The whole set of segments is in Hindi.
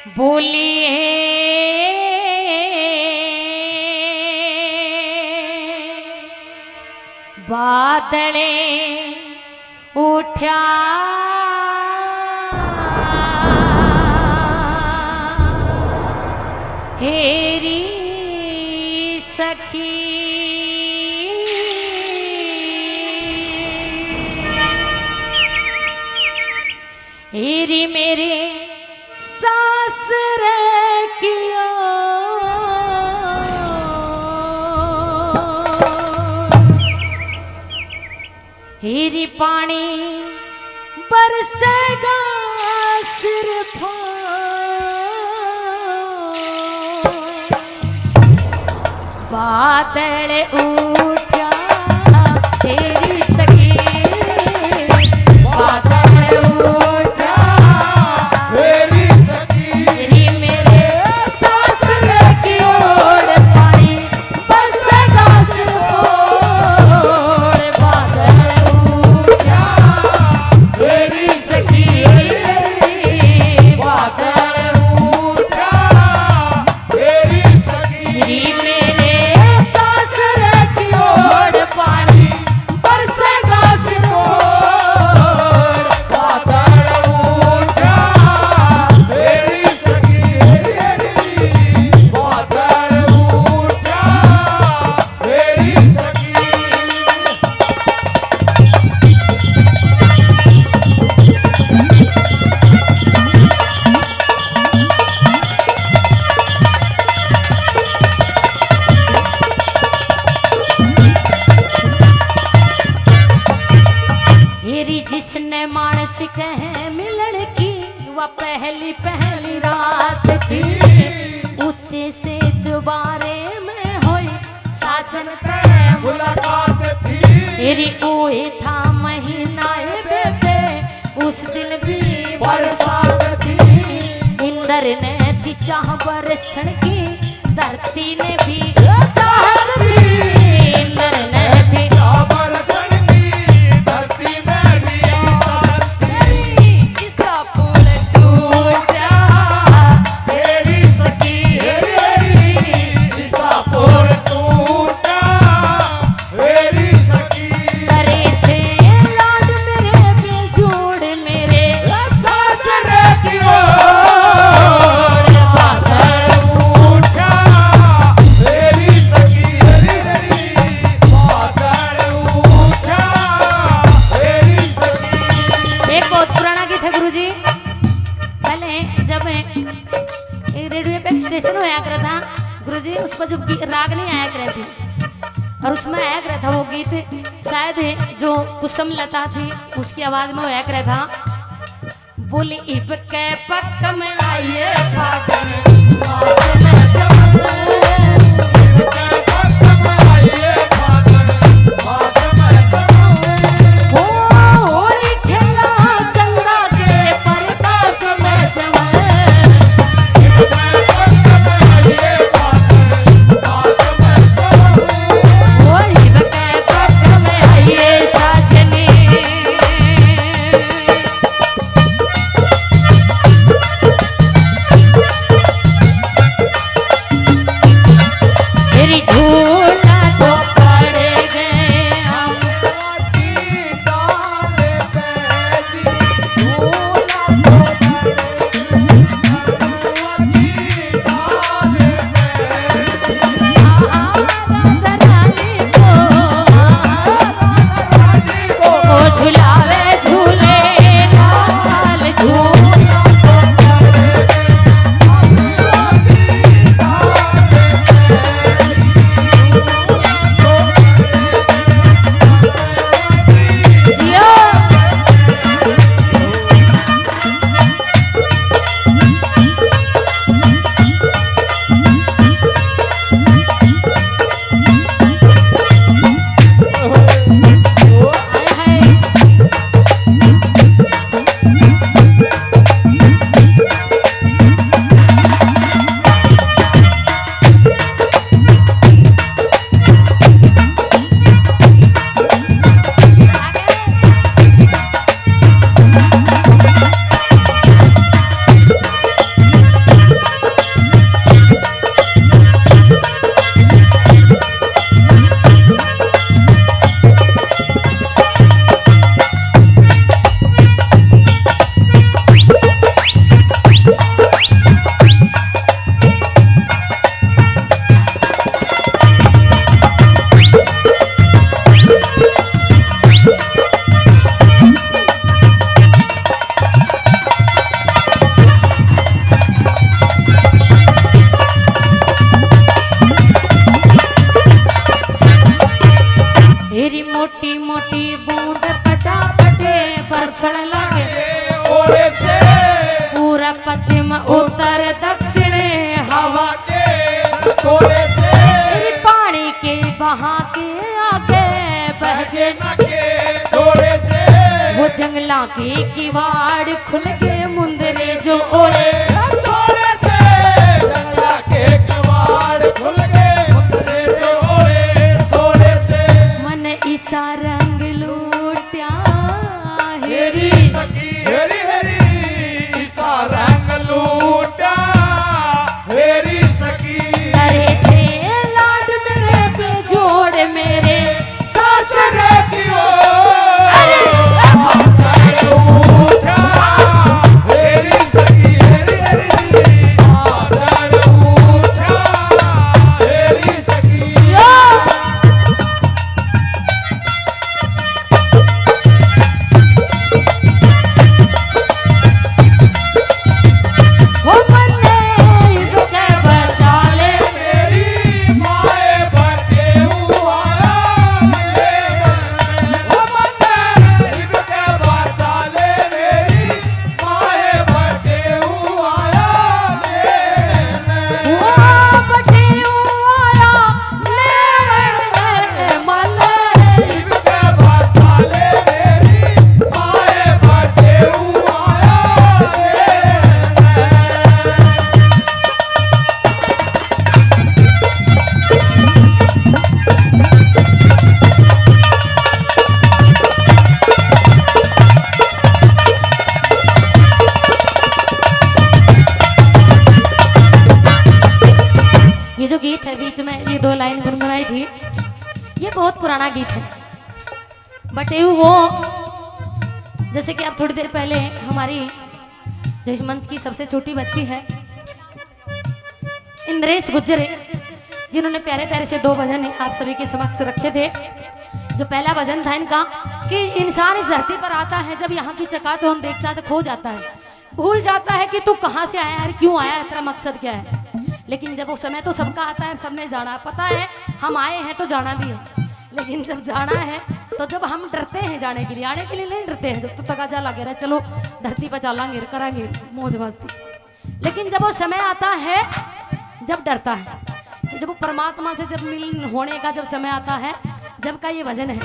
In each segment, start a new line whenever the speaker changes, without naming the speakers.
बोलिए बादले उठा हेरी सखी हेरी मेरे सासरे कियो हेरी पानी बरसेगा सिर बादल उठा तेरी सखी बादल उठा तेरी सखी तेरी मेरे सासरे की ओर पानी बरसेगा सिर बादल उठा तेरी सखी बादल उठा तेरी सखी जिसने मानस कहे मिलन की वह पहली पहली रात थी ऊंचे से चुबारे में हुई साजन पे मुलाकात थी तेरी कोई था महीना बेबे उस दिन भी बरसात थी इंद्र ने दी चाह बरसण की धरती ने भी चाहत थी इंद्र ने दी चाह बरसण की धरती में स्टेशन होया करा था गुरुजी उस पर जो राग नहीं आया करती और उसमें आया करा था वो गीत शायद जो कुसुम लता थी उसकी आवाज में होया करा था बोली इब के पक में आइए पश्चिम उत्तर दक्षिण हवा
के थोड़े से
पानी के बहा के आगे बह
के न के थोड़े से
वो जंगला के किवाड़ खुल के मुंदरे जो ओढ़े
थोड़े से जंगला के किवाड़ खुल के मुंदरे जो ओढ़े थोड़े से
मन ईसा रंग लूट्या
हेरी सखी हेरी हेरी ईसा रंग लूटा हेरी सखी
अरे थे लाड मेरे पे जोड़ मेरे सासरे
की ओर लूटा हेरी सखी हेरी हेरी आदर लूटा हेरी सखी
हो मन्ने रुके बचा ले
मेरी माए बटे हुआ ओ मन्ने इनके बचा ले मेरी माए बटे हुआ
हुआ बटे आया ले मल्ले
इनके बचा ले मेरी माए बटे हुआ
ये जो गीत है बीच में ये 2 लाइन गुनगुनाई थी, ये बहुत पुराना गीत है। बट वो जैसे कि आप थोड़ी देर पहले हमारी जो इस मंच की सबसे छोटी बच्ची है इंद्रेश गुज्जरे, जिन्होंने प्यारे प्यारे से 2 भजन आप सभी के समक्ष रखे थे। जो पहला भजन था इनका कि इंसान इस धरती पर आता है, जब यहाँ की चकाचौंध देखता है तो खो जाता है, भूल जाता है कि तू कहाँ से आया है, क्यों आया है, तेरा मकसद क्या है। लेकिन जब वो समय तो सबका आता है, सबने जाना पता है हम आए हैं तो जाना भी है, लेकिन जब जाना है तो जब हम डरते हैं जाने के लिए, आने के लिए नहीं डरते हैं, जब तो तकाजा लगे रहा चलो धरती पर चलांगे करांगे मौज मस्ती। लेकिन जब वो समय आता है जब डरता है, तो जब वो परमात्मा से जब मिलन होने का जब समय आता है, जब का ये भजन है।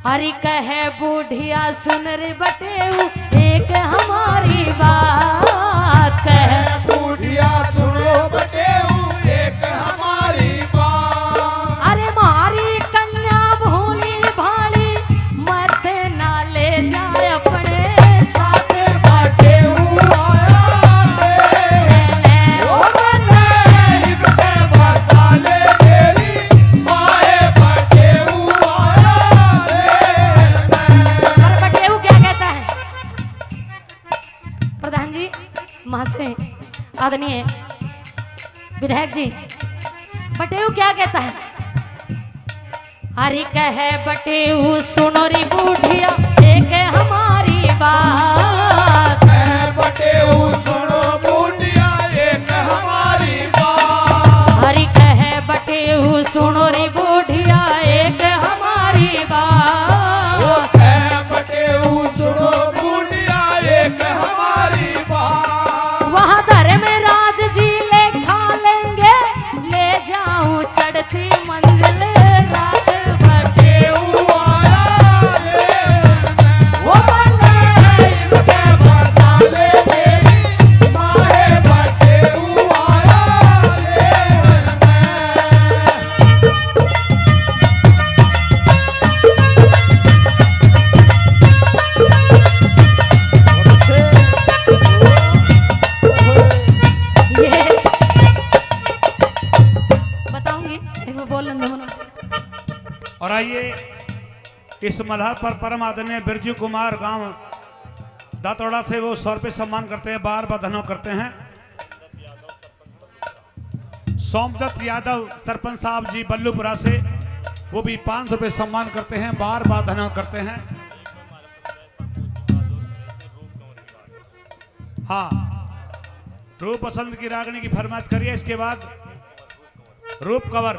हरि कहे बूढ़िया सुन रे बटेऊ एक हमारी बात कहे
बूढ़िया सुनो बटेऊ एक हमारी बात
अरे मारी कन्या भोली भाली मत ना ले जाए अपने
साथ बटेऊ आया ओ बने इनके बचा ले मेरी माए बटेऊ आया
बटेऊ क्या कहता है प्रधान जी, महाशय, आदरणीय विधायक जी, बटेऊ क्या कहता है? हरि कहे बटेऊ सुनो री बूढ़िया एक हमारी बात
बटेऊ सुनो बूढ़िया एक हमारी बात
हरि कहे बटेऊ सुनो री बूढ़िया एक हमारी बात
बटेऊ सुनो बूढ़िया एक हमारी बात
वहाँ धर्म राज जी ले खा लेंगे, ले जाऊं चढ़ती मंजिल रात
बटेऊ आया वो बने इनके बचा ले मेरी माए बटेऊ आया
ये बताऊंगी एक बार बोल लेंगे मनोज।
और आइए इस मल्हार पर परम आदरणीय बिरजू कुमार गांव दातोड़ा से वो 100 रुपये सम्मान करते हैं, बार बार धन्यवाद करते हैं। सोमदत्त यादव सरपंच साहब जी बल्लूपुरा से वो भी 500 रुपये सम्मान करते हैं, बार बार धन्यवाद करते हैं। हाँ, रूप बसंत की रागनी की फरमाइश करिए। इसके बाद रूप कवर,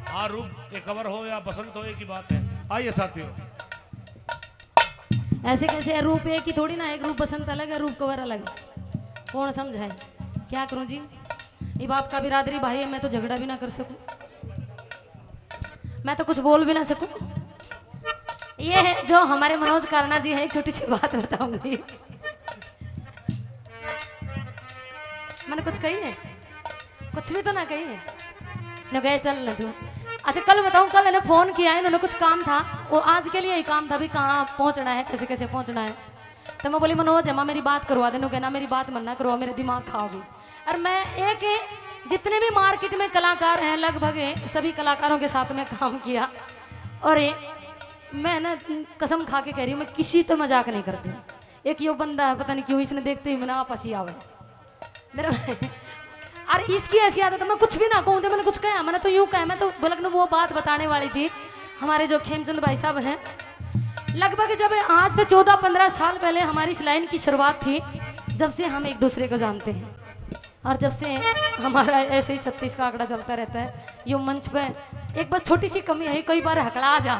हाँ रूप के कवर हो या बसंत हो एक ही बात है। आइए साथियों,
ऐसे कैसे है? रूप एक ही थोड़ी ना, एक रूप बसंत अलग है, रूप कवर अलग है। कौन समझाए? क्या करूं जी? ये बाप का बिरादरी भाई है, मैं तो झगड़ा भी ना कर सकूं, मैं तो कुछ बोल भी ना सकूं। ये है जो हमारे मनोज कारणा जी हैं। एक छोटी सी बात बताऊंगी, मैंने कुछ कही है? कुछ भी तो ना कही है न, गए चल न तू। अच्छा कल बताऊं, कल इन्हें फोन किया है, इन्होंने कुछ काम था, वो आज के लिए ही काम था, भी कहाँ पहुंचना है, कैसे कैसे पहुंचना है। तो मैं बोली मनोज अम्मा मेरी बात करवा देना, कहना मेरी बात मन्ना करवा, मेरे दिमाग खाओगी। और मैं एक जितने भी मार्केट में कलाकार हैं लगभग सभी कलाकारों के साथ में काम किया, और मैं ना कसम खा के कह रही हूँ मैं किसी तो मजाक नहीं करती। एक यो बंदा है, पता नहीं क्यों इसने देखते ही मैंने आपस ही आवे मेरा और इसकी ऐसी आदत है, मैं कुछ भी ना कहूँ तो मैंने कुछ कहा, मैंने तो यूँ कहा, मैं तो बल्कि वो बात बताने वाली थी। हमारे जो खेमचंद भाई साहब हैं, लगभग जब आज से 14-15 साल पहले हमारी इस लाइन की शुरुआत थी, जब से हम एक दूसरे को जानते हैं, और जब से हमारा ऐसे ही 36 का आंकड़ा चलता रहता है। यो मंच पे एक बस छोटी सी कमी है, कई बार हकड़ा जा,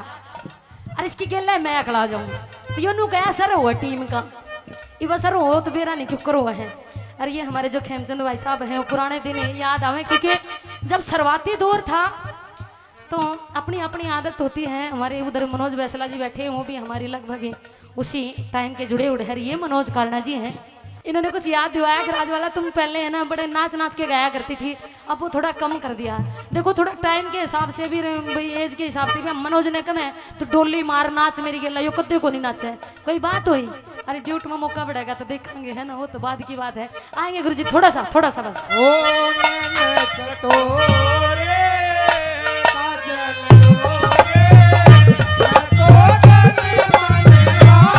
और इसकी खेल है मैं हकड़ा जाऊँ। यो नू गया सर हुआ टीम का, ये बस सर हो तो बेरा नहीं क्यों करो है। और ये हमारे जो खेमचंद भाई साहब हैं, वो पुराने दिन याद आवे, क्योंकि जब शुरुआती दौर था तो अपनी अपनी आदत होती है। हमारे उधर मनोज बैसला जी बैठे हैं, वो भी हमारी लगभग उसी टाइम के जुड़े उड़े हैं। ये मनोज कारणा जी हैं, इन्होंने कुछ याद दिलाया कि राजवाला तुम पहले है ना बड़े नाच नाच के गाया करती थी, अब वो थोड़ा कम कर दिया। देखो थोड़ा टाइम के हिसाब से भी, भाई एज के हिसाब से भी, मनोज ने कम है तो डोली मार नाच मेरी गेला यो कद्दे को नहीं नाचा है, कोई बात हुई। अरे ड्यूट में मौका बढ़ेगा तो देखेंगे, है ना, वो तो बाद की बात है। आएंगे गुरुजी, थोड़ा सा बस।
ओ नैन कटोरे काजल रोगे, तो तन मन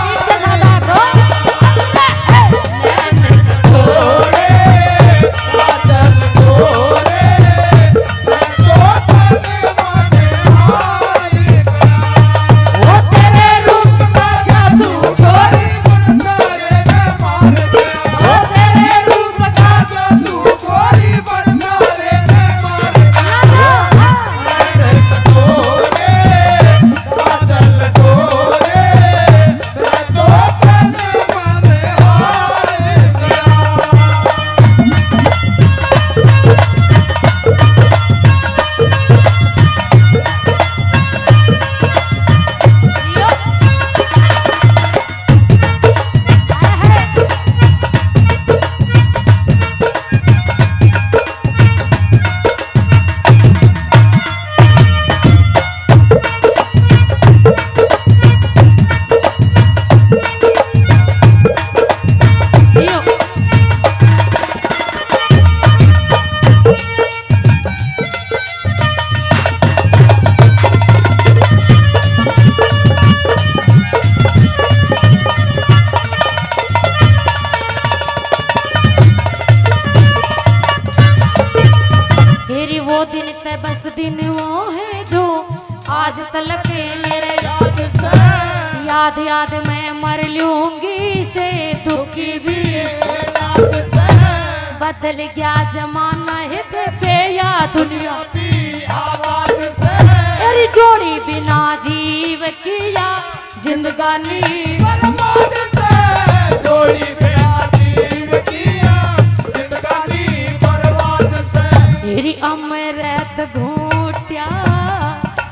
इनके साथ आप रो।
कटोरे काजल रोगे, तो तन मन हारी करा।
वो तेरे रूप का जादू छोरी,
बनदारे ने मार दिया,
वो तेरे रूप का
जादू गोरी बनदारे ने मार दिया। नैन कटोरे काजल रोगे, तो तन मन हारी करा।
यो। आया है। यो। फिर वो दिन ते बस दिन वो है जो आज तलक मेरे
याद से
याद याद मैं मर लूंगी से दुखी भी।
याद से
बदल गया जमाना है बेबे या दुनिया,
भी आवाज से
तेरी जोड़ी बिना जीव किया जिंदगानी।
बर्बाद से जोड़ी पे आजीव किया जिंदगानी बर्बाद से।
तेरी अमृत घोटिया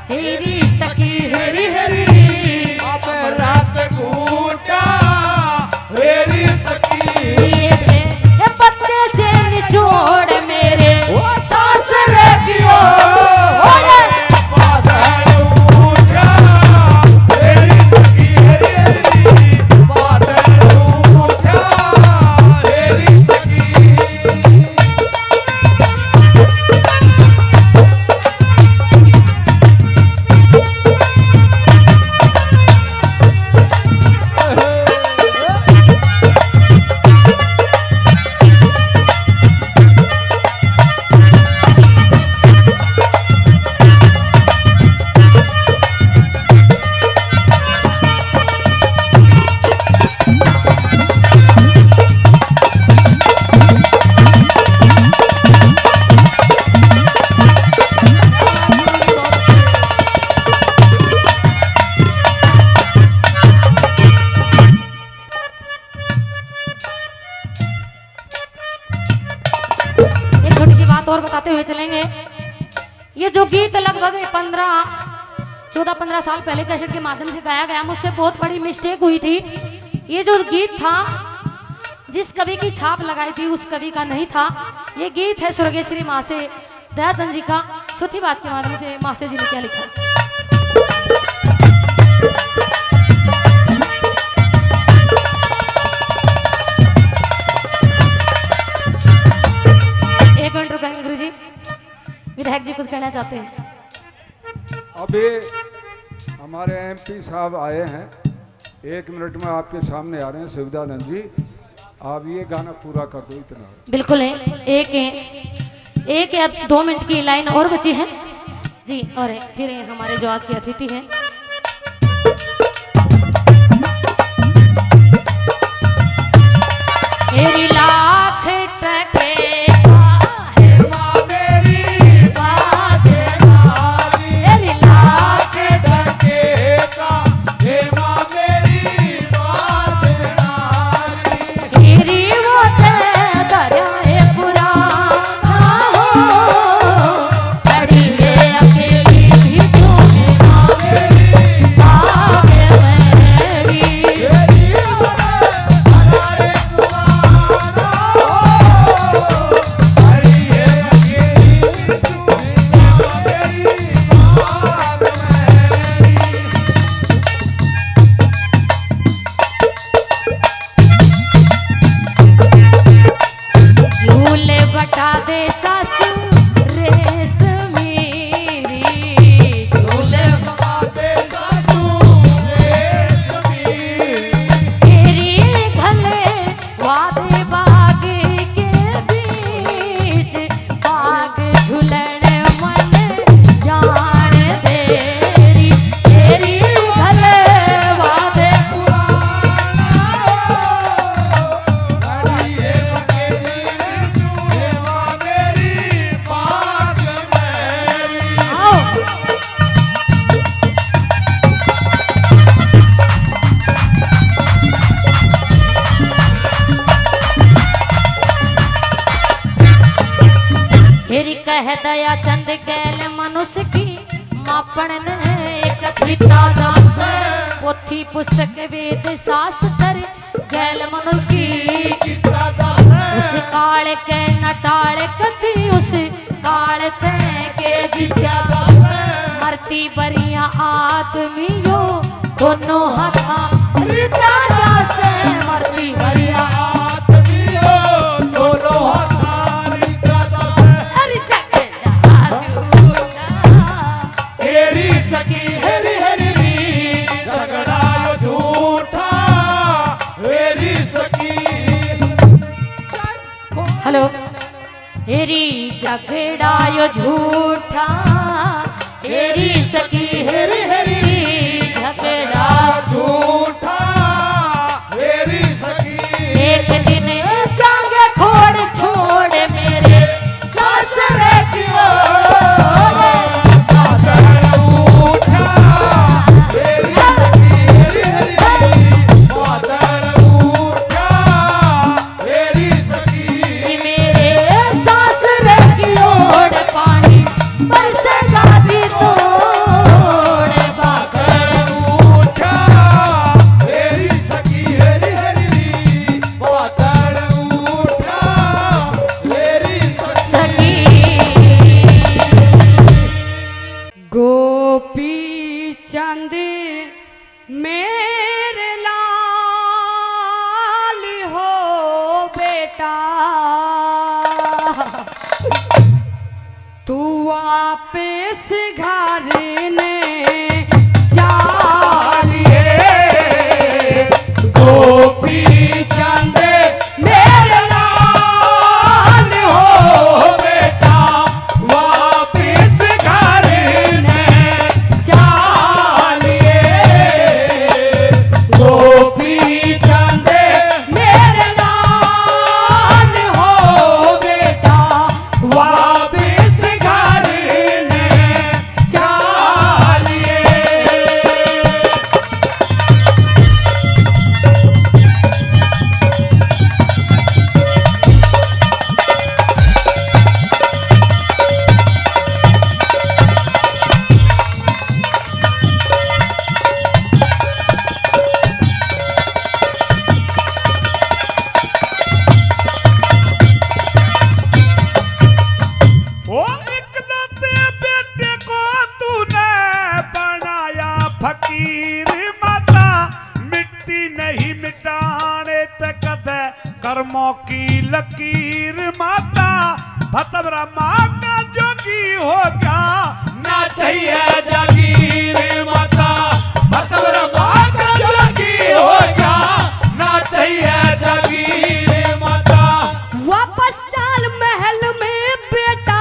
तेरी सखी हरी हरी।
अब रात घूटा मेरी सखी
ये पत्ते से निचोड़ मेरे सांस की ओर।
बादल उठा मेरी सखी हरी हरी, बादल उठा
और बताते हुए चलेंगे। ये जो गीत लगभग 14-15 साल पहले कैसेट के माध्यम से गाया गया, मुझसे बहुत बड़ी मिस्टेक हुई थी। ये जो गीत था, जिस कवि की छाप लगाई थी उस कवि का नहीं था। ये गीत है स्वर्गीय श्री मासे दयाचंद जी का। चौथी बात के माध्यम से मासे जी ने क्या लिखा। एक मिनट रुकेंगे गुरु जी, विधायक जी कुछ कहना चाहते हैं।
अभी हमारे एमपी साहब आए हैं, 1 मिनट में आपके सामने आ रहे हैं। शिवदानंद जी, आप ये गाना पूरा कर दो, इतना
बिल्कुल है। एक या 2 मिनट की लाइन और बची है जी। और फिर हमारे जो आज के अतिथि हैं, तेरी लाख टके कह दया चंद गैल मनुष्य की मापण पोथी पुस्तक वेद शास्त्र गैल मनुष्य की उस काल के नटाल कथी उस काल के मरती बरिया आदमियों दोनों हाथा राजा से मरती बरिया आदमियों दोनों हाथा हेलो हेरी झगड़ा यो झूठा हेरी सखी हेरी हेरी झगड़ा झूठा हेरी सखी एक दिन जागे खोड़ छोड़ मेरे ससुरे की तू वापिस घर ने जालिए गोपी चंद मेरे लाल हो बेटा वापिस घर ने जालिए गोपी चंद मेरे लाल हो बेटा वापिस घर ने
कर्मों की लकीर माता भतवरा माँ का जोगी होगा।
ना चाहिए जागीर माता भतवर माँ का जोगी होगा। ना चाहिए जागीर माता।
वापस चाल महल में बेटा,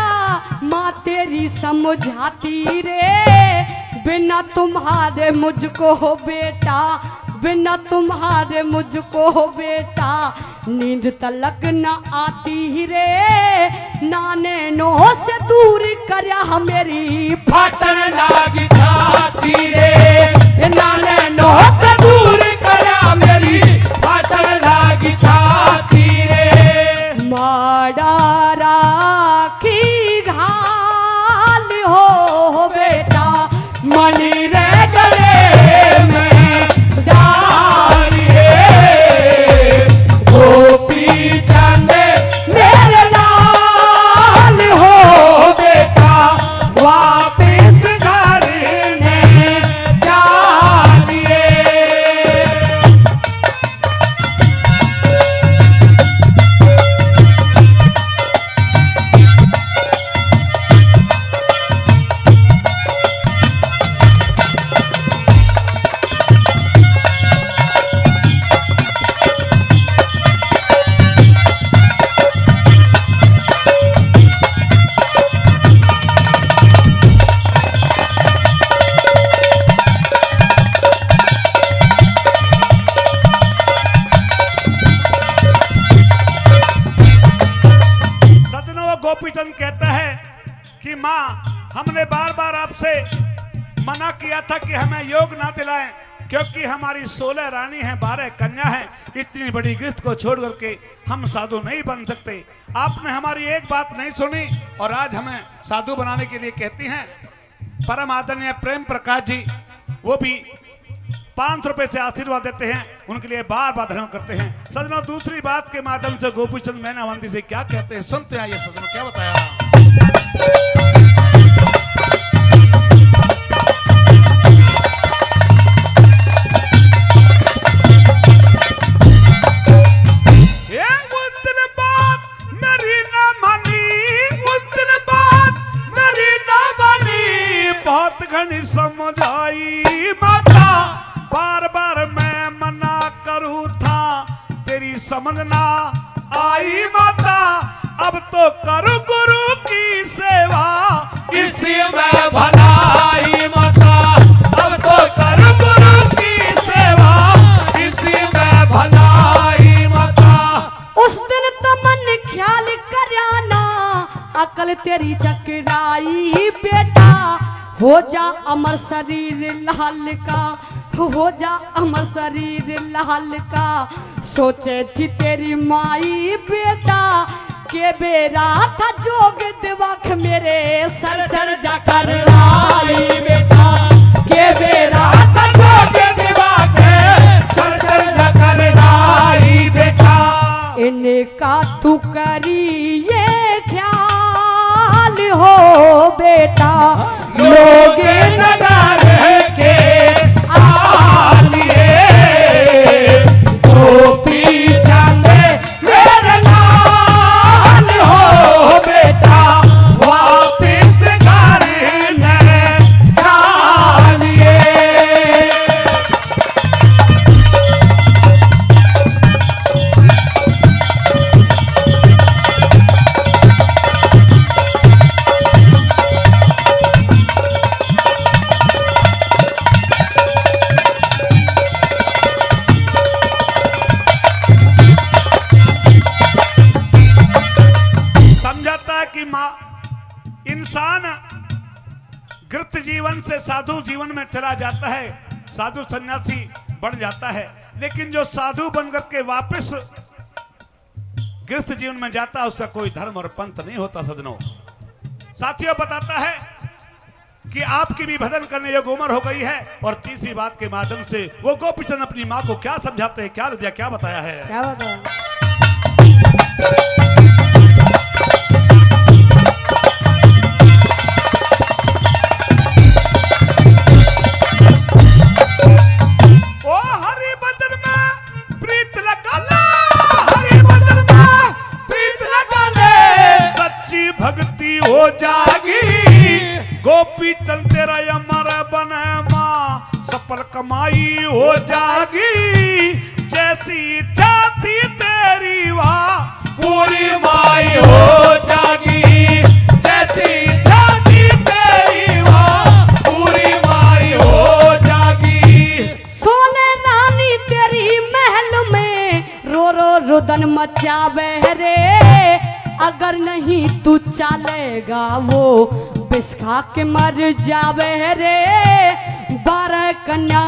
माँ तेरी समझाती रे। बिना तुम्हारे मुझको हो बेटा, बिना तुम्हारे मुझको हो बेटा, नींद तलक न आती रे। नाने नो से दूर करया मेरी
फाटन लागी छाती रे। नाने नो से दूर करा मेरी फाटन लागी छाती रे।
माड़ा राखी घाल हो बेटा,
मणि रे गले में डालिए। गोपी चंद मेरे लाल हो बेटा, वापिस घर ने जालिए।
गोपीचंद कहता है कि माँ, हमने बार बार आपसे मना किया था कि हमें योग ना दिलाएं, क्योंकि हमारी 16 रानी हैं, 12 कन्या हैं। इतनी बड़ी गिरफ्त को छोड़ करके हम साधु नहीं बन सकते। आपने हमारी एक बात नहीं सुनी और आज हमें साधु बनाने के लिए कहती हैं। परम आदरणीय प्रेम प्रकाश जी, वो भी 500 रुपए से आशीर्वाद देते हैं, उनके लिए बार बार धन्यवाद करते हैं। सजनों, दूसरी बात के माध्यम से गोपीचंद मैनावंती से क्या कहते हैं सुनते हैं। ये सजनों क्या बताया। बहुत घनी समझाई माता, बार बार मैं मना करूं था, तेरी समझ ना आई माता। अब तो करो गुरु की सेवा,
इसी में भलाई माता। अब तो करो गुरु की सेवा, इसी में भलाई माता।
उस दिन तमन ख्याल करना, अकल तेरी चकराई बेटा। हो जा अमर शरीर लाल का, हो जा अमर शरीर लाल का। सोचे थी तेरी माई बेटा, के बेरा था जोग दिवक मेरे सर चढ़ जा कर
आई बेटा। के बेरा था जोग दिवक सर चढ़ जा कर आई बेटा।
इनका तू करी ये ख्याल हो बेटा,
लोग नगर के आलिए। गोपी चंद मेरे लाल हो बेटा, वापिस घर न जालिए।
इंसान गृहस्थ जीवन से साधु जीवन में चला जाता है, साधु सन्यासी बढ़ जाता है, लेकिन जो साधु बनकर के वापस गृहस्थ जीवन में जाता है उसका कोई धर्म और पंथ नहीं होता। सजनों, साथियों, बताता है कि आपकी भी भजन करने योग्य उम्र हो गई है। और तीसरी बात के माध्यम से वो गोपीचंद अपनी माँ को क्या समझाते हैं, क्या दिया, क्या बताया है,
क्या बताया।
ओ हरि बदन में प्रीत लगा ला, हरि बदन जागी। गोपी चलते रहे अमर बने माँ सफल कमाई हो जागी। जैसी इच्छा थी तेरी वाह
पूरी माई हो जागी। जैसी इच्छा थी तेरी वहाँ पूरी माई हो जागी।
सोने रानी तेरी महल में रो रो रुदन मचावे रे। अगर नहीं तू चलेगा वो बिस्खा के मर जावे रे। 12 कन्या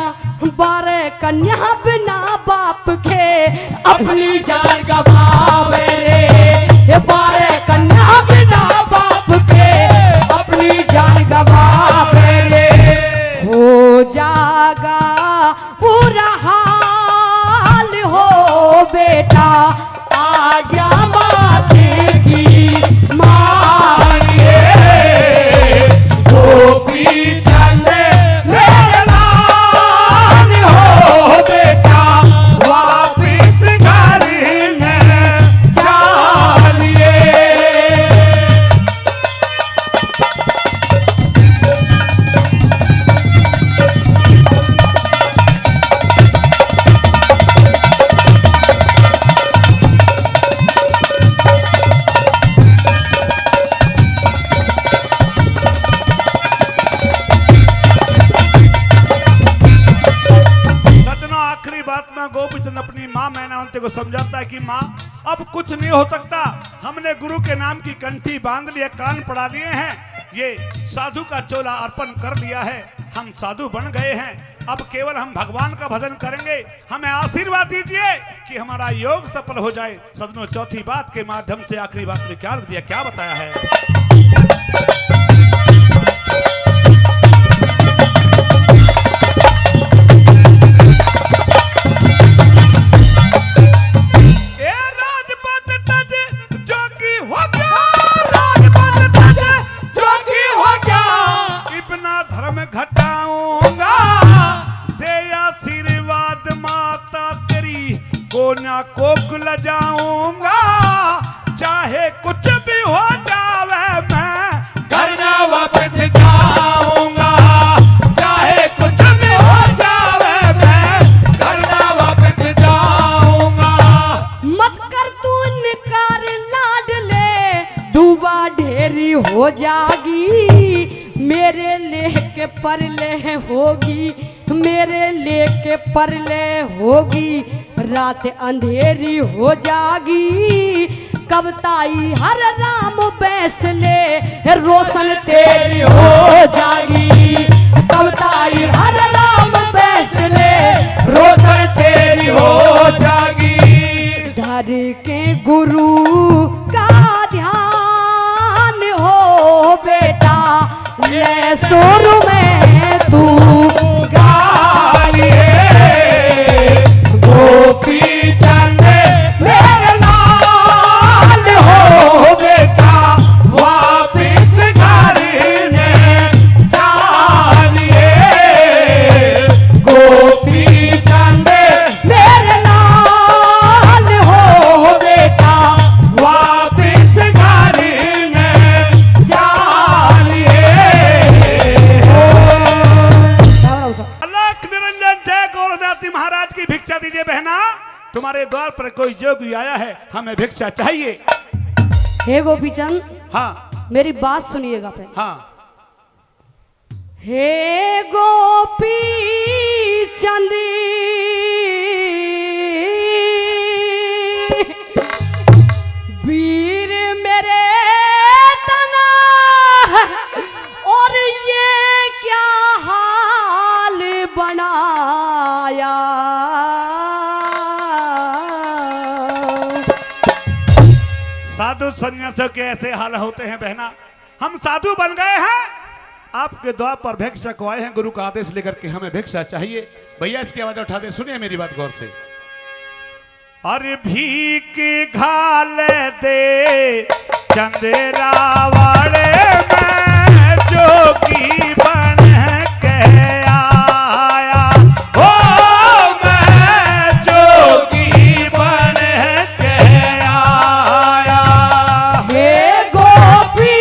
बिना बाप के अपनी जान गवावे रे। 12 कन्या बिना बाप के अपनी जान गवावे रे। हो जागा पूरा हाल हो बेटा आ गया माथे की मांगे।
गोपी चंदे मेरे लाल हो बेटा वापिस घर में जानिए।
सजनों आखिरी बात में गोपीचंद अपनी माँ मैनावती को समझाता है कि माँ अब कुछ नहीं हो सकता। हमने गुरु के नाम की कंठी बांध ली है, कान पड़ा लिए हैं, ये साधु का चोला अर्पण कर लिया है, हम साधु बन गए हैं। अब केवल हम भगवान का भजन करेंगे। हमें आशीर्वाद दीजिए कि हमारा योग सफल हो जाए। सजनों चौथी बात के माध्यम से आखिरी बात में क्या लिख दिया, क्या बताया है। ए राजपद तज जोगी हो गया। राजपद तज
जोगी हो गया।
इतना धर्म घटाऊंगा दे आशीर्वाद माता तेरी कोना कोक लजाऊंगा। चाहे कुछ भी हो जावे मैं
घर ना वापस जाऊंगा। चाहे कुछ भी हो जावे मैं घर ना वापस जाऊंगा।
मत कर तू निकार लाड ले डूबा ढेरी हो जागी। मेरे लेके परले होगी, मेरे लेके परले होगी। रात अंधेरी हो जागी। कब ताई हर राम बैसले रोशन तेरी हो जागी। कब ताई हर राम बैसले
रोशन तेरी हो जागी।
धर के गुरु का ध्यान हो बेटा ले सुर में तू
गालिए गोपी चंदे मेरे लाल हो बेटा वापिस घर में जानिए। गोपी चंदे मेरे लाल हो बेटा वापिस घर में जानिए।
अलख निरंजन जय गौरनाथी महाराज की भिक्षा दीजिए बहना। तुम्हारे द्वार पर कोई जोगी आया है, हमें भिक्षा चाहिए।
हे गोपीचंद
हाँ
मेरी बात सुनिएगा पहले।
हाँ
हे गोपी चंद वीर मेरे तना और ये क्या हाल बनाया।
साधु सन्यासियों के ऐसे हाल होते हैं बहना। हम साधु बन गए हैं, आपके द्वार पर भिक्षा को आए हैं। गुरु का आदेश लेकर के हमें भिक्षा चाहिए। भैया इसकी आवाज उठा दे, सुनिए मेरी बात गौर से। अरे भीख घाल दे चंदेरा वाले में जोगी बन के आया।
ओ मैं जोगी बन के आया।
हे गोपी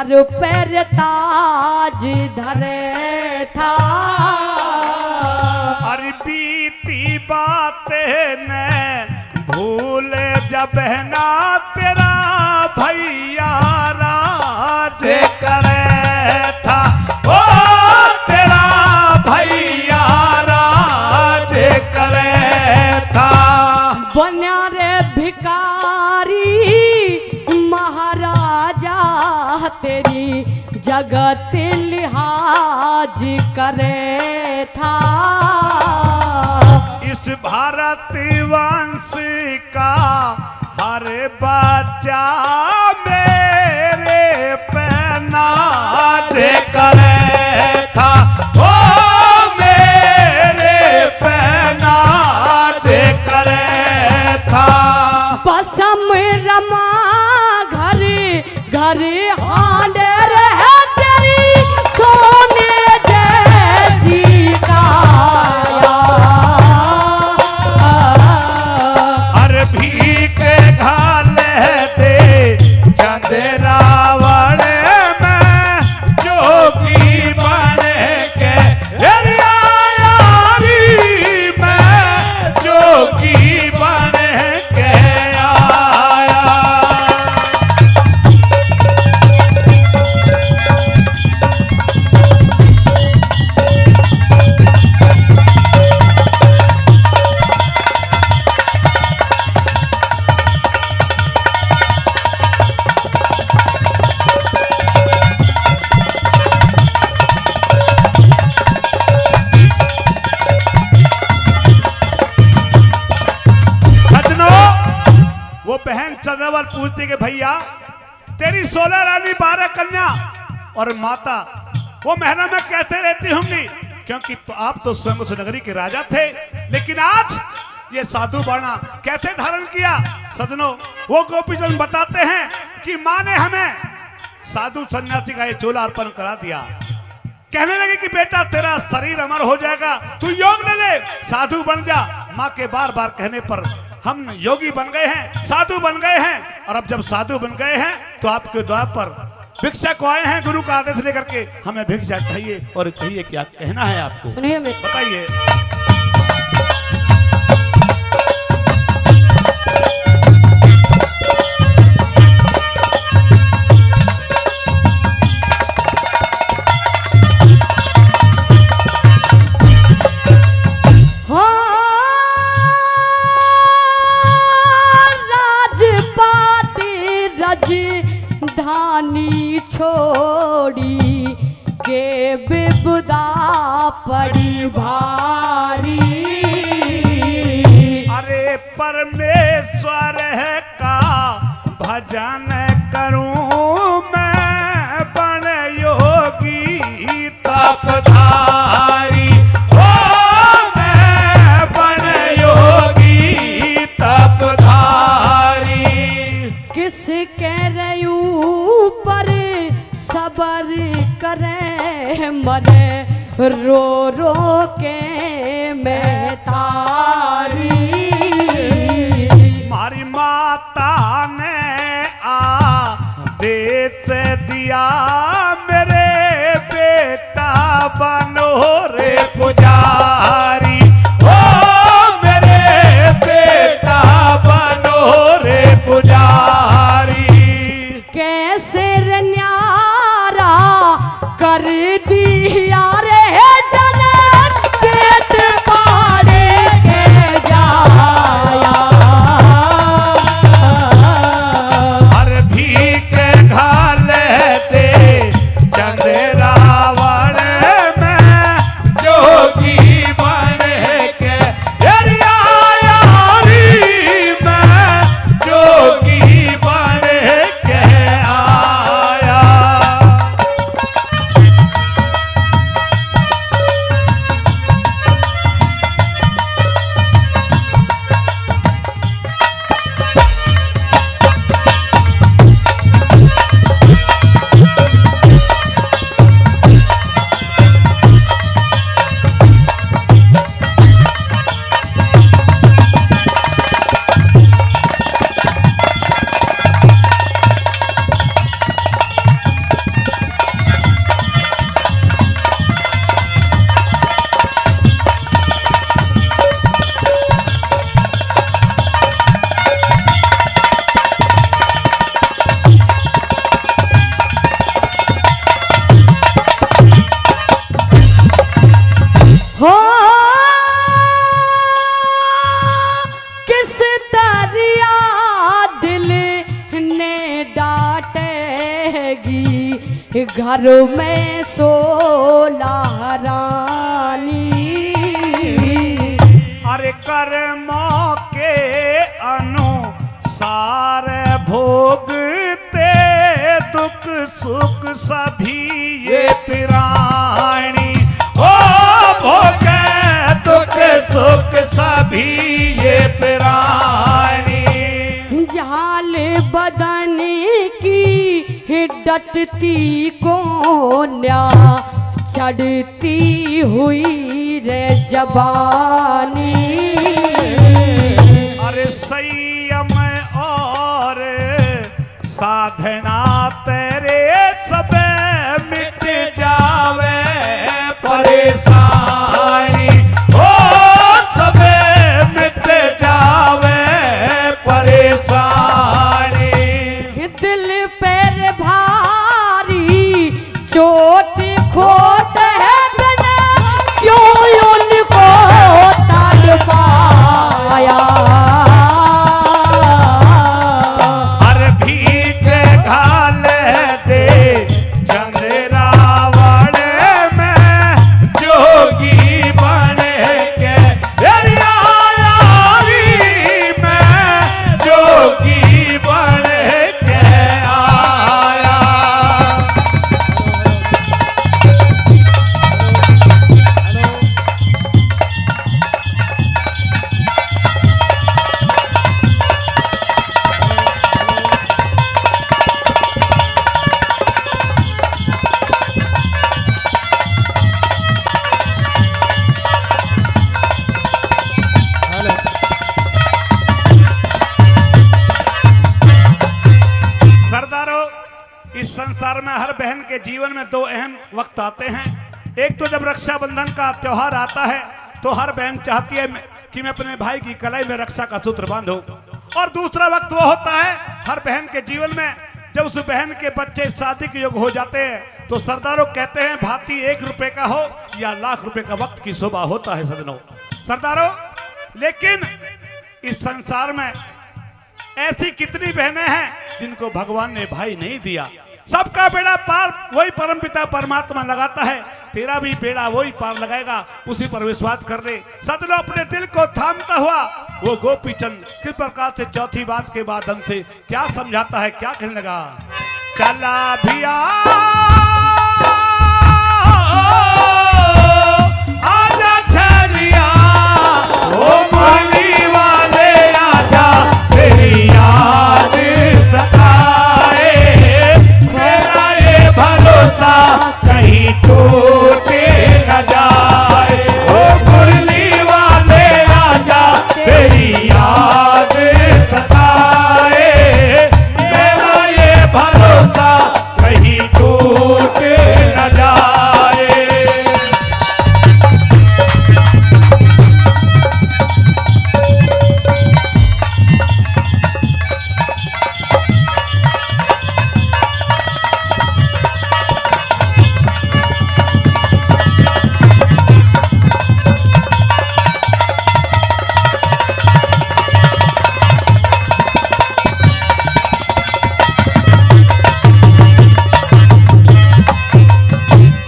सर पर ताज धरे था।
अरे बीती बातें न भूल जब ना तेरा भैया राज करे था। ओ तेरा भैया राज करे था।
बन्या रे भिकारी महाराजा तेरी जगत लिहाज करे था।
इस भारत वंश का हर बच्चा मेरे पे नाच करे था। ओ मेरे पे नाच करे था।
पसम रमा घर घर हांडे रहे तेरी सोने जैसी काया।
अरे भीख घाले दे चंद रावण में जोगी बन के यारी में जोगी बन के आया। वो बहन चंद्रवल पूछती कि भैया तेरी 16 रानी 12 कन्या और माता वो महल में कहते रहती होंगी, क्योंकि तो आप तो स्वयं उस नगरी के राजा थे, लेकिन आज ये साधु वर्णा कैसे धारण किया। सदनों, वो गोपीचंद बताते हैं कि माँ ने हमें साधु सन्यासी का ये चोला अर्पण करा दिया। कहने लगे कि बेटा तेरा शरीर अमर हो जाएगा, तू योग ले ले, साधु बन जा। माँ के बार बार कहने पर हम योगी बन गए हैं, साधु बन गए हैं। और अब जब साधु बन गए हैं तो आपके द्वार पर भिक्षा को आए हैं, गुरु का आदेश लेकर के हमें भिक्षा चाहिए। और कहिए क्या कहना है आपको,
सुनिए
बताइए।
धानी छोड़ी के विपदा पड़ी भारी।
अरे परमेश्वर का भजन करूं मैं बन योगी तपधारी। ओ मैं बन योगी तपधारी।
किस कह रही पर सबर करे मरे रो रो के मैं तारी।
हमारी माता ने आदेश दिया मेरे बेटा बनो रे पुजारी। ओ मेरे बेटा बनो रे पुजारी।
कैसे न्यारा कर दिया रे जनक पेट पाड़े के जाया।
हर भीख घाले दे चंद रावण में जोगी बन के यारी में जोगी बन के आया।
घर में 16 रानी।
अरे कर्मों के अनुसार भोगते दुख सुख सभी ये प्राणी। ओ भोगे दुख सुख सभी ये प्राणी।
जाल बदन की डटती कोन्या चढ़ती हुई रे जवानी।
अरे संयम और साधना तेरे सब मिट जावे परेशानी। ओ सब मिट जावे परेशानी।
दिल पर भारी चोट खोट है बिना क्यों उनको तड़पाया।
हर भीख घाल दे चंद्रावण में जोगी बन के यारी में जोगी बन के आया। सरदारों, इस संसार में हर बहन के जीवन में 2 अहम वक्त आते हैं। एक तो जब रक्षाबंधन का त्योहार आता है तो हर बहन चाहती है कि मैं अपने भाई की कलाई में रक्षा का सूत्र बांधूं। और दूसरा वक्त वो होता है हर बहन के जीवन में जब उस बहन के बच्चे शादी के योग हो जाते हैं। तो सरदारों कहते हैं भांति 1 रुपए का हो या लाख रुपए का वक्त की शोभा होता है सजनों। सरदारों, लेकिन इस संसार में ऐसी कितनी बहनें हैं जिनको भगवान ने भाई नहीं दिया। सबका बेड़ा पार वही परमपिता परमात्मा लगाता है। तेरा भी बेड़ा वही पार लगाएगा, उसी पर विश्वास कर ले। सतलो अपने दिल को थामता हुआ वो गोपीचंद किस प्रकार से चौथी बात के बाद हमसे क्या समझाता है, क्या कहने लगा। चला भिया आजा छलिया ओ माली वाले आजा तेरी याद सताए। मेरा ये भरोसा कहीं टूटे न जाए। ओ मुरली वाले आजा तेरी याद सताए। मेरा ये भरोसा कहीं टूटे न जाए।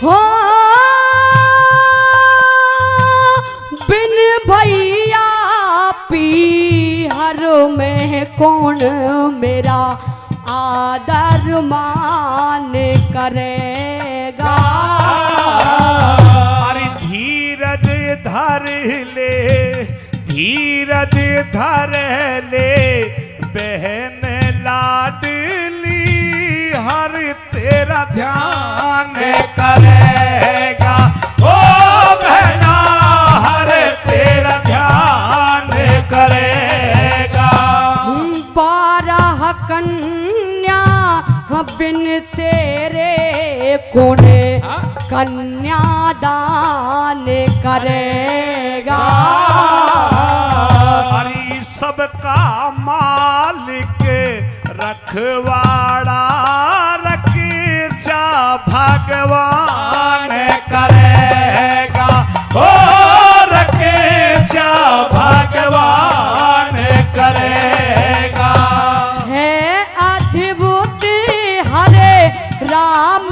हो बिन भैया पीहर में कौन मेरा आदर मान करेगा।
अरे धीरज धर ले, धीरज धर ले बहन लाडली हर तेरा ध्यान करेगा। ओ बहना हर तेरा ध्यान करेगा।
12 कन्या बिन तेरे कौन कन्यादान करेगा।
अरे सबका मालिक रखवाड़ा रक्षा भगवान करेगा। ओ रक्षा भगवान करेगा।
है अद्भुत हरे राम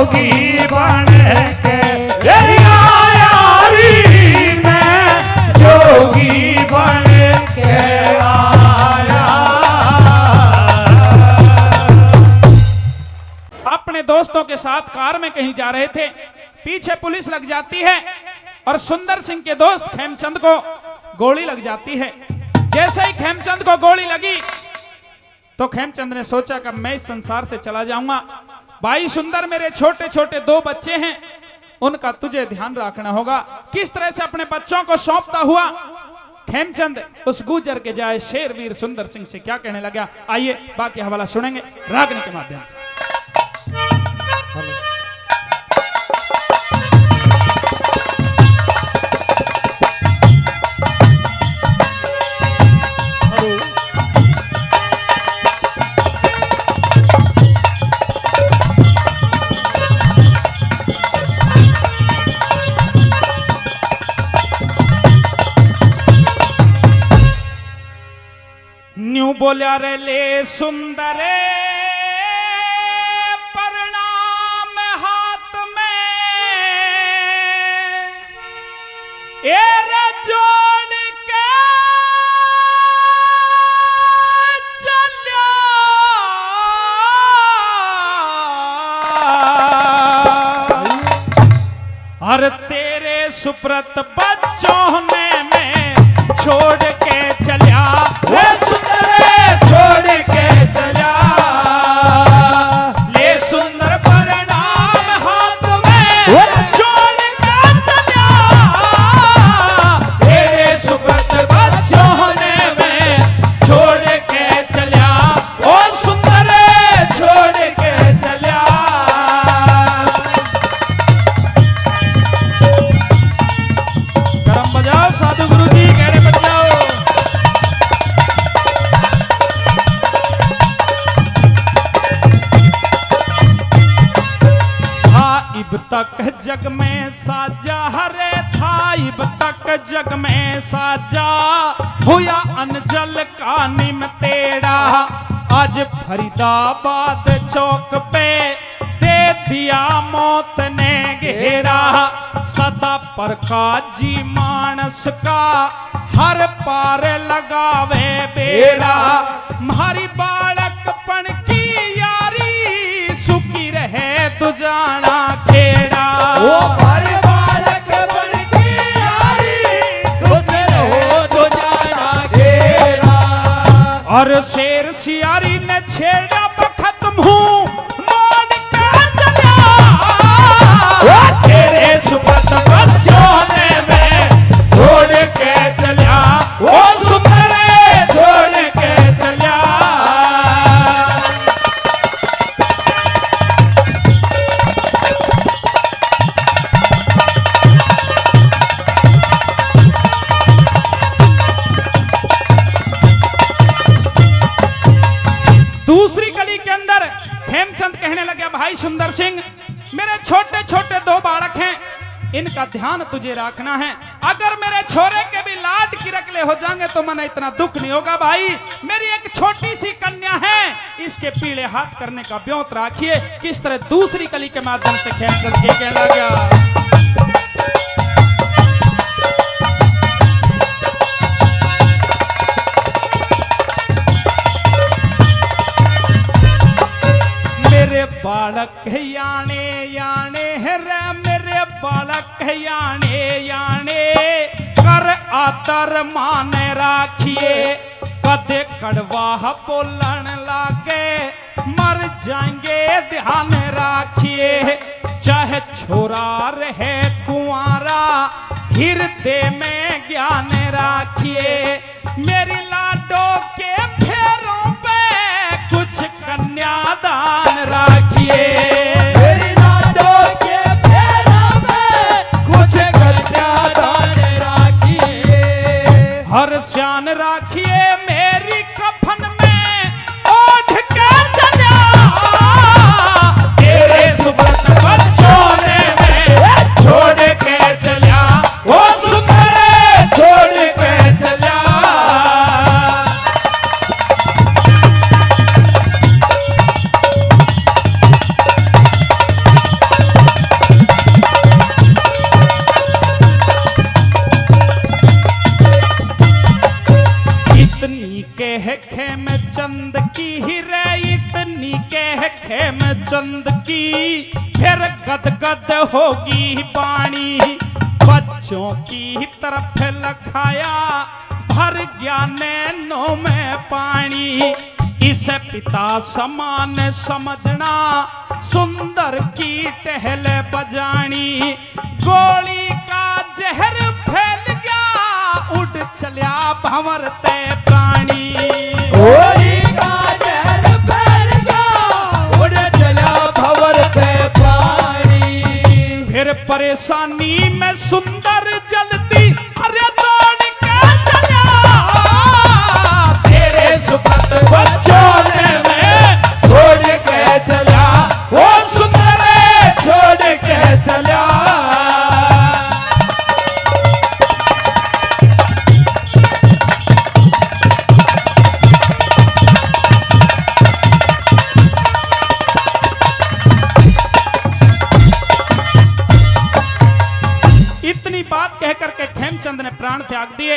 जोगी बन के यारी मैं जोगी बन के आया।
अपने दोस्तों के साथ कार में कहीं जा रहे थे, पीछे पुलिस लग जाती है और सुंदर सिंह के दोस्त खेमचंद को गोली लग जाती है। जैसे ही खेमचंद को गोली लगी तो खेमचंद ने सोचा कि मैं इस संसार से चला जाऊंगा। भाई सुंदर, मेरे छोटे छोटे 2 बच्चे हैं, उनका तुझे ध्यान रखना होगा। किस तरह से अपने बच्चों को सौंपता हुआ खेमचंद उस गुजर के जाए शेरवीर सुंदर सिंह से क्या कहने लगा, आइए बाकी हवाला सुनेंगे रागनी के माध्यम से। न्यू बोलिया रे ले सुंदरे प्रणाम हाथ में रे जोड़ के चलिया हर तेरे सुप्रत बच्चों ने मैं छोड़ के चलिया रे सुंदरे छोड़ के चलिया ले सुंदर प्रणाम हाथ में छोड़ के चलिया तेरे सुप्रत बच्चों ने मैं छोड़ के चलिया ओ सुंदरे छोड़ के चलिया। करम बजाओ साधु गुरु जी, कहने बजाओ। इब तक जग में साजा हरे था, इब तक जग में साजा हुआ अनजल का निम तेड़ा। आज फरीदाबाद चौक पे दे दिया मौत ने घेरा। सदा प्रकाश जी मानस का हर पार लगावे बेड़ा। हमारी बालकपन की यारी सुखी रहे तू जाना खेड़ा।
ओ हमारी बालकपन की यारी सुखी रहे तू जाना खेड़ा।
और शेर सियारी ने छेड़ा बखत्म हूँ मान के चलिया तेरे सुप्रत बच्चों ने मैं छोड़ के चलिया ओ सुंदरे छोड़ के चलिया। दूसरी गली के अंदर हेमचंद कहने लगे, भाई सुंदर सिंह, मेरे छोटे छोटे 2 बालक हैं, इनका ध्यान तुझे रखना है। अगर मेरे छोरे के भी लाड की रकले हो जाएंगे तो मन इतना दुख नहीं होगा। भाई मेरी एक छोटी सी कन्या है, इसके पीले हाथ करने का ब्योत राखिए। किस तरह दूसरी कली के माध्यम से खेमचंद के कहने लगा। मेरे बालक याने याने रे, मेरे बालक याने याने कर आदर मान राखिए। कदे कड़वा बोलन लागे मर जाएंगे ध्यान राखिए। चाहे छोरा रहे कुंवारा हृदय में ज्ञान राखिए। मेरी लाडो के फेरों पे कुछ कन्यादान राखिए।
मेरी लाडो के फेरों पे कुछ कन्यादान राखिए।
हर श्यान राखिए मेरी कफन में ओढ़ के चलिया तेरे सुब्रत बच्चों ने मैं छोड़ के चलिया ओ सुंदरे छोड़ के चलिया। चंद की रे इतनी कह खेमचंद की फिर गदगद होगी पानी बच्चों की तरफ लखाया भर गया नैनों में पानी इसे पिता समान समझना सुंदर की टहल बजानी गोली का जहर फैल गया उड़ चलिया भंवर ते प्राणी
गोली का जहर फैल गया उड़ चला भंवर ते प्राणी
फिर परेशानी में सुंदर जलती अरे दौड़ के चला
तेरे सुपत बच्चों ने मैं छोड़ के चला वो सुंदर छोड़ के चला
इतनी बात कहकर के खेमचंद ने प्राण त्याग दिए।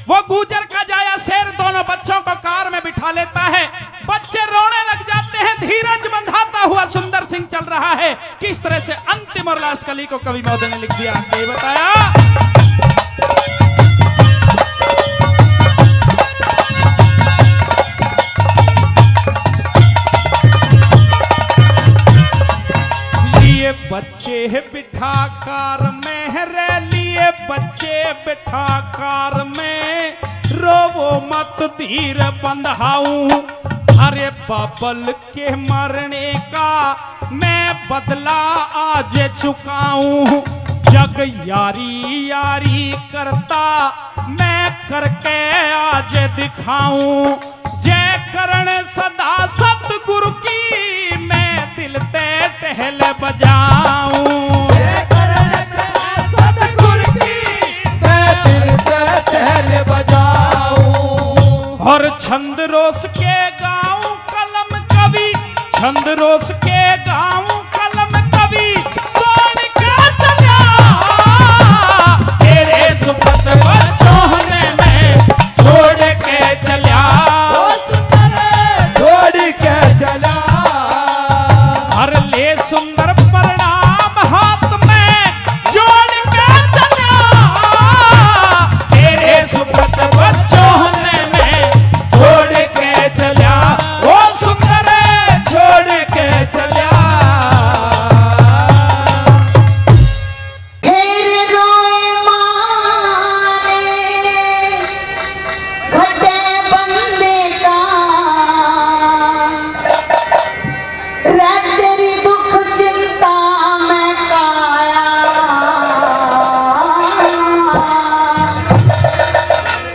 वो गुजर का जाया शेर दोनों बच्चों को कार में बिठा लेता है। बच्चे रोने लग जाते हैं। धीरज बंधाता हुआ सुंदर सिंह चल रहा है। किस तरह से अंतिम और लास्ट कली को कवि महोदय ने लिख दिया ये बताया। लिए बच्चे बिठा कार में रे लिए बच्चे बिठा कार में रोवो मत धीर बंधाऊं अरे बाबल के मरने का मैं बदला आज चुकाऊं जग यारी यारी करता मैं करके आज दिखाऊं जय करण सदा सतगुरु की मैं दिल ते टहल बजाऊं
जय करण सतगुरु की मैं दिल पे टहल बजाऊं
और छंद रोस के गाऊं कलम कवि छंद रोस के गाऊं कलम कवि कौन का चला तेरे सुपत बच्चों ने मैं छोड़ के चला
वो सुंदर छोड़ के चला
हर ले सुंदर परिणाम हाथ में जोड़ के चला तेरे सुपत बच्चों ने मैं
छोड़ के चला वो सुंदर छोड़ के चला
फिर रोए मारे घटे बंदे का रे तेरी दुख चिंता में काया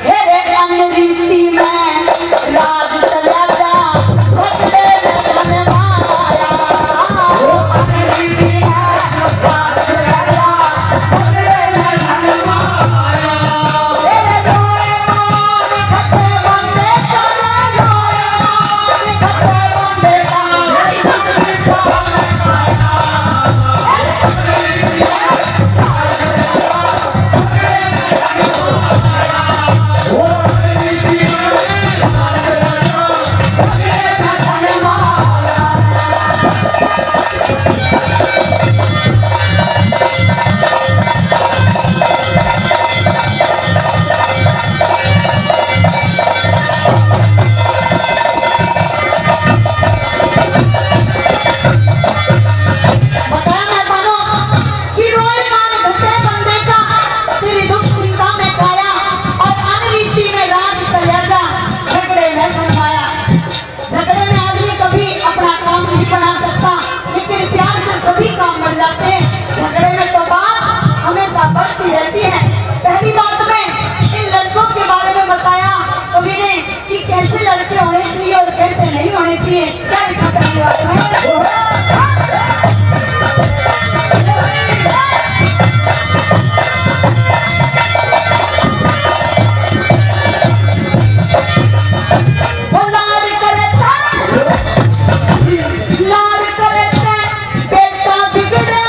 हेरे अनरीति में राज चला जा भगते लगन माया अनरीति में राज चला जा भगते लगन माया हेरे रोए मान घटे बंदे का रोए मान घटे बंदे का मेरी दुख चिंता में काया बताया मैं मानो कि रोए मान घटे बंदे का तेरी दुख चिंता में खाया और अनरीति में राज चला जा झगड़े में फरमाया झगड़े में आदमी कभी अपना काम नहीं बना सकता लेकिन प्यार से सभी काम बन जाते हैं झगड़े में तो बात हमेशा बढ़ती रहती है। पहली बात में इन लड़कों के बारे में बताया कवि ने कि कैसे लड़के होने चाहिए और कैसे नहीं होने चाहिए। क्या लिखा पहली बात में वो लाड करता बेटा बिगड़े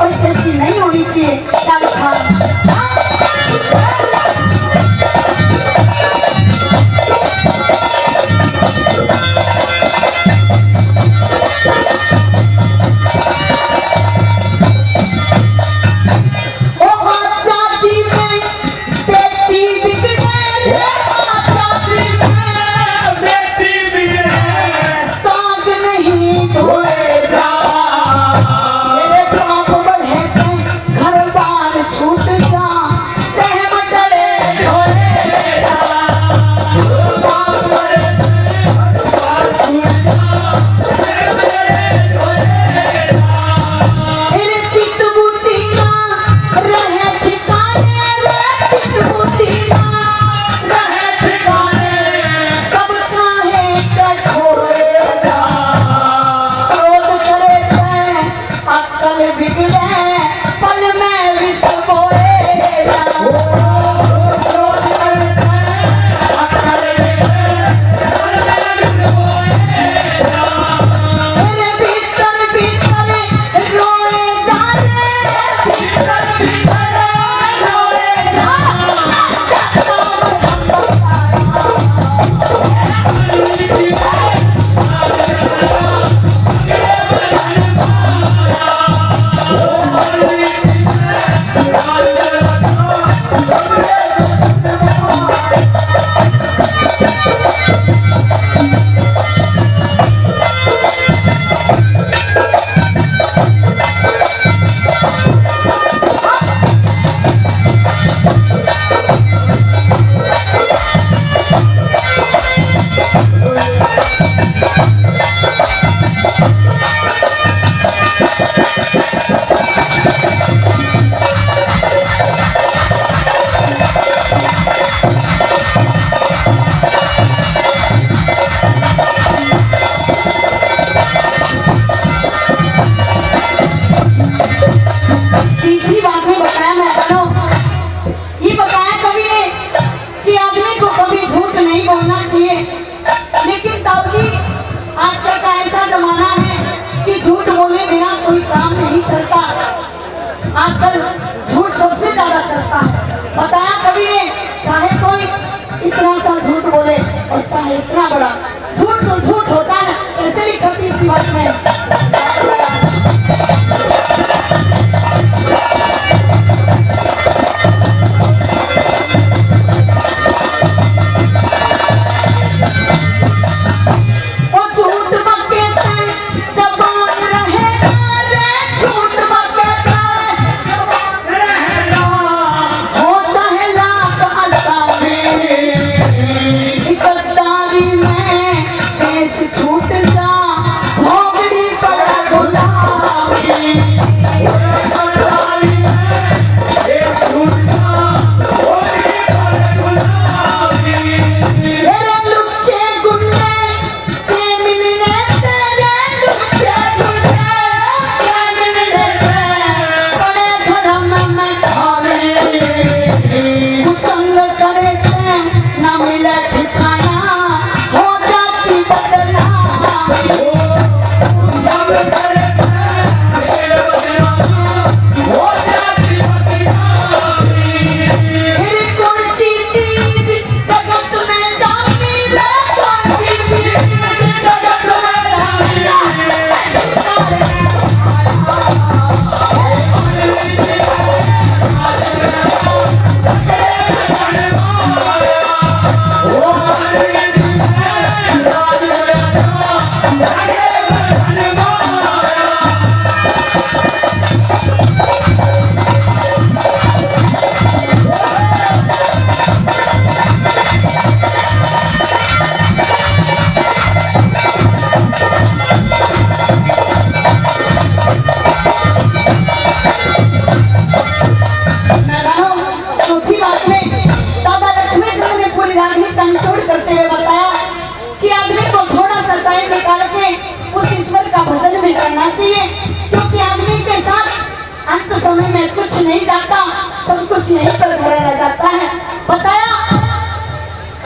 और कैसी नहीं होनी चाहिए। क्या लिखा आजकल झूठ सबसे ज्यादा चलता है। बताया कभी ने, चाहे कोई इतना सा झूठ बोले और चाहे इतना बड़ा झूठ, तो झूठ होता है, ऐसे भी करती सी बात है। क्योंकि आदमी के साथ अंत समय में कुछ नहीं जाता, सब कुछ यहीं पर भरा रह जाता है। बताया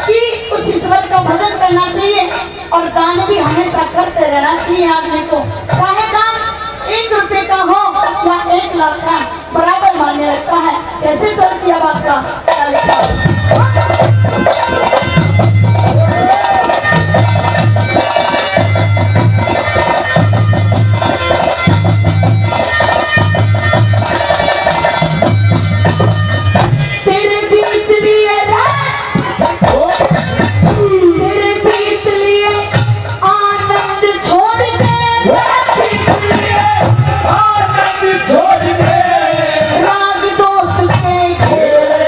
कि उस ईश्वर का भजन करना चाहिए और दान भी हमेशा करते रहना चाहिए आदमी को। चाहे दान 1 रुपए का हो या 1 लाख का बराबर मान्य रखता है। कैसे चलती है बात का क्या लिखा है? तेरे बीत लिए तेरे बीत लिए आनंद छोड़ दे, राग दोष के खेले,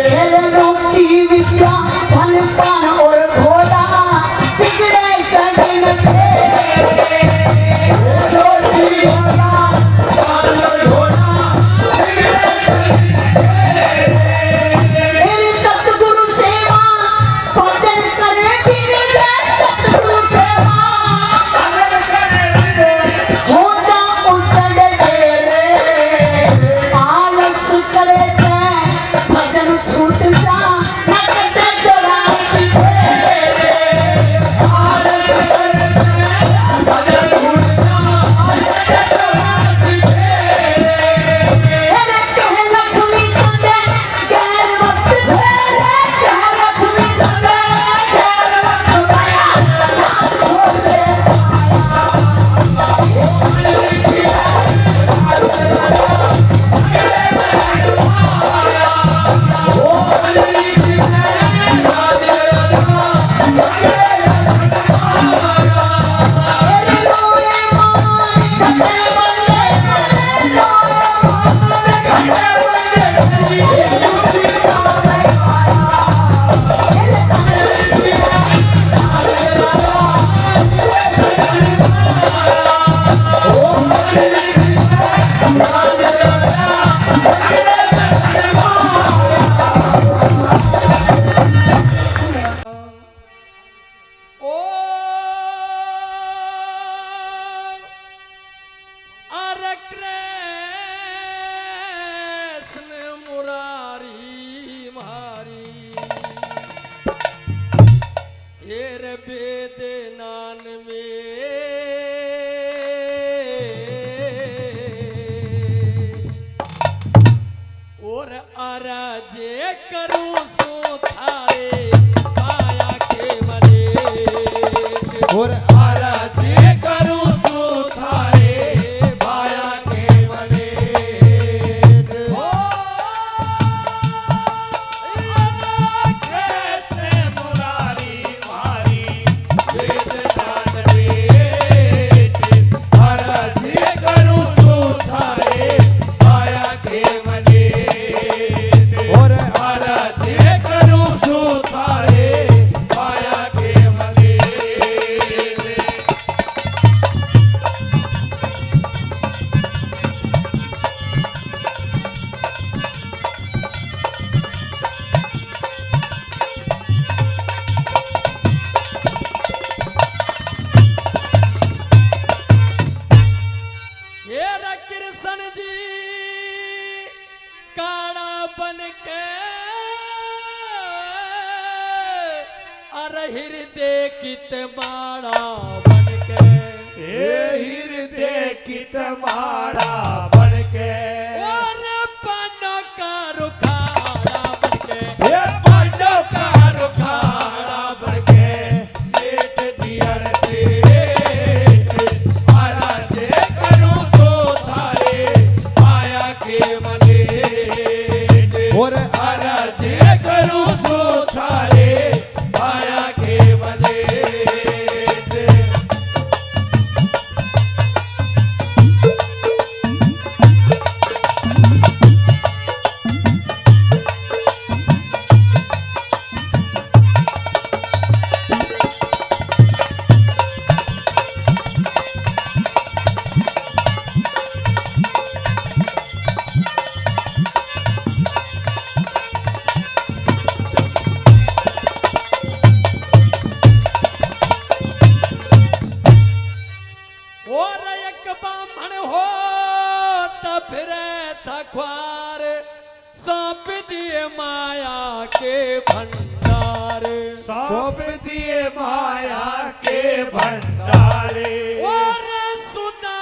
खेले रोटी विद्या धन पान और घोड़ा, बिगड़े सजन तेरे, रोटी घोड़ा पान और घोड़ा, मेरे सतगुरु सेवा भजन करे बिगड़े, सतगुरु सेवा हो जा उजड़ तेरे, आलस करे ते भजन छूट जा, न कटे 84 तेरे, आलस करे ते भजन छूट जा, न कटे 84 तेरे, कह लक्ष्मी तुझे गैर वक्त तेरे, कह लक्ष्मी तुझे गैर वक्त पाया, साथ छोड़ दे
अरे कृष्ण मुरारी मारी, हेर वेद नान में और अराजे करूं सो थारे पाया के मने, और अराजे करूं सो थारे पाया के मने, ओ कृष्ण मुरारी मारी वेद दान वेद, अराजे करूं सो थारे पाया के मने, और अराजे करूं सो थारे पाया के मने। ये रा कृष्ण जी काड़ा बन के अरे हृदय कित माड़ा बन के,
हृदय कित मारा बन के,
और पन्नो का रुखाड़ा बन के,
ये
पन्नो का रुखाड़ा बन के, लेट दिया रे अराजे करूं सो थारे पाया के मने, और अराजे करूं सो थारे पाया के मने। और एक बामण हो तब फिरे थख्वार, सौंप दिए माया के भंडार,
सौंप दिए माया के भंडारे,
और सुना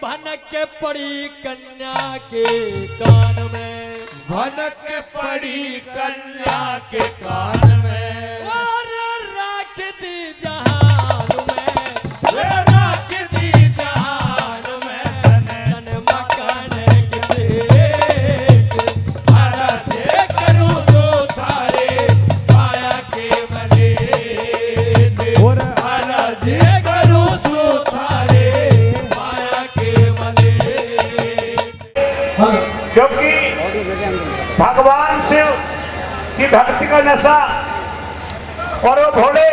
भनक पड़ी कन्या के कान में,
भनक पड़ी कन्या के कान में,
और राख दी जहान में, राख दी जहान में, तन मकान के देख, आराधे करूं तो थारे पाया के मले, आराधे करूं तो थारे पाया के मले।
क्योंकि भगवान शिव की भक्ति का नशा और वो भोले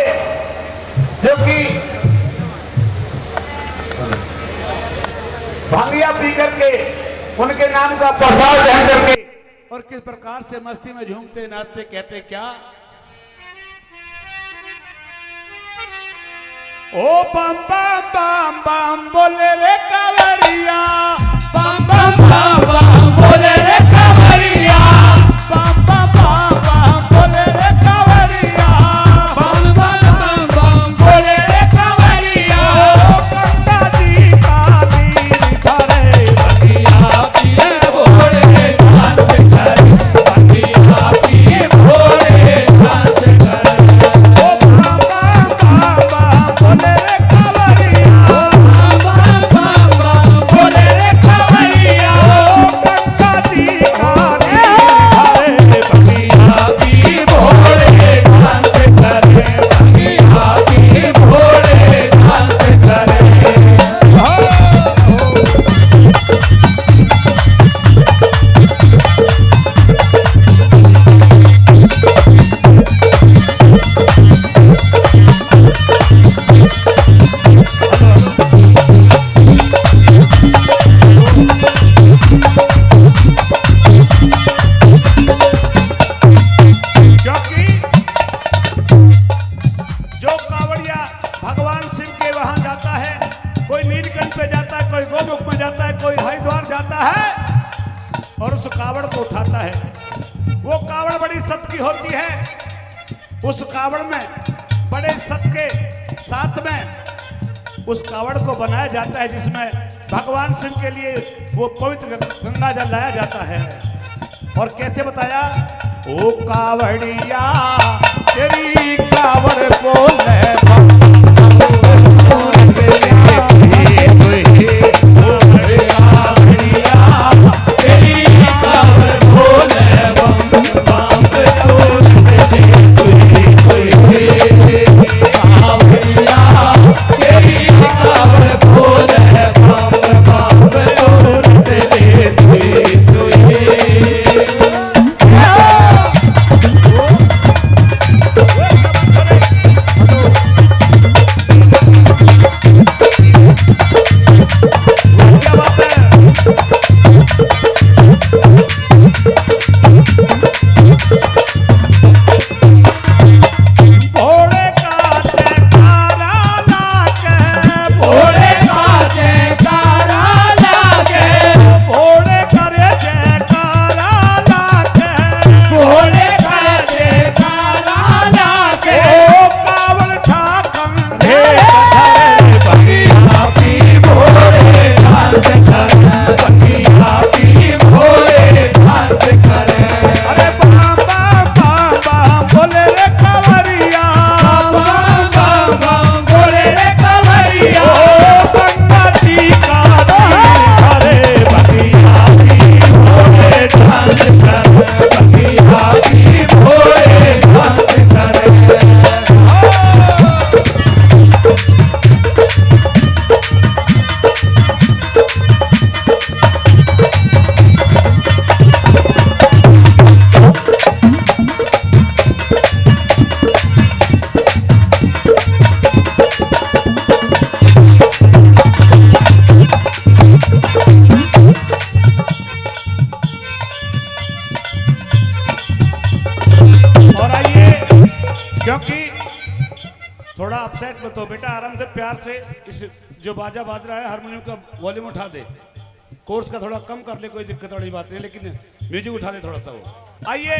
जो कि भांगिया पी करके उनके नाम का प्रसाद ग्रहण करके और किस प्रकार से मस्ती में झूमते नाचते कहते क्या, ओ बम बम बम बम बोले रे कांवरिया, बम बम बम बम बोले रे कांवरिया, बम बम बम बम बोले रे कांवरिया, बम बम बम बम बोले रे कांवरिया, गंगा जी का तीर धरे बगिया पिए भोले नाच करे, बगिया पिए भोले नाच करे, ओ बम बम बम बोले रे कांवरिया, बम बम बम बोले रे कांवरिया, गंगा जी का तीर धरे बगिया पिए भोले नाच करे, बगिया पिए भोले नाच करे। क्योंकि जो कांवड़िया भगवान शिव के वहां जाता है, कोई नीलकंठ पे जाता है, कोई गोमुख में जाता है, कोई हरिद्वार जाता है और उस कावड़ को उठाता है, वो कावड़ बड़ी सत की होती है, उस कावड़ में बड़े सत के साथ में उस कावड़ को बनाया जाता है जिसमें भगवान शिव के लिए वो पवित्र गंगा जल लाया जाता है। और कैसे बताया, ओ कावड़िया तेरी कावड़ बोले थोड़ा अपसेट मत हो बेटा, आराम से प्यार से इस जो बाजा बाज रहा है हारमोनियम का वॉल्यूम उठा दे, कोर्स का थोड़ा कम कर ले, कोई दिक्कत वाली बात नहीं, लेकिन म्यूजिक उठा दे थोड़ा सा वो। आइए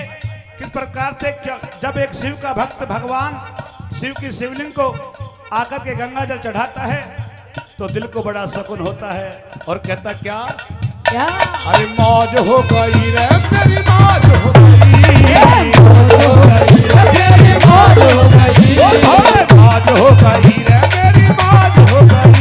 किस प्रकार से जब एक शिव का भक्त भगवान शिव की शिवलिंग को आकर के गंगा जल चढ़ाता है तो दिल को बड़ा सुकून होता है। और कहता क्या,
क्या
अरे मौज हो गई रे मेरी मौज हो गई,
मेरी मौज हो गई,
मौज हो गई रे मेरी मौज हो गई।